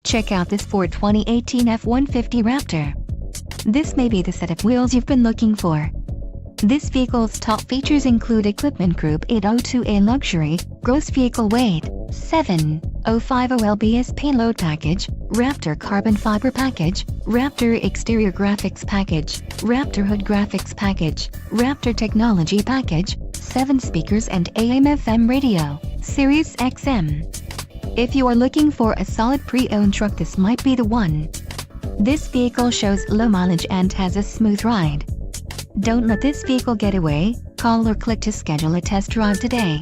Check out this Ford 2018 F-150 Raptor. This may be the set of wheels you've been looking for. This vehicle's top features include Equipment Group 802A Luxury, gross vehicle weight, 7,050 lbs payload package, Raptor carbon fiber package, Raptor exterior graphics package, Raptor hood graphics package, Raptor technology package, 7 speakers and AM/FM radio, Sirius XM. If you are looking for a solid pre-owned truck, this might be the one. This vehicle shows low mileage and has a smooth ride. Don't let this vehicle get away. Call or click to schedule a test drive today.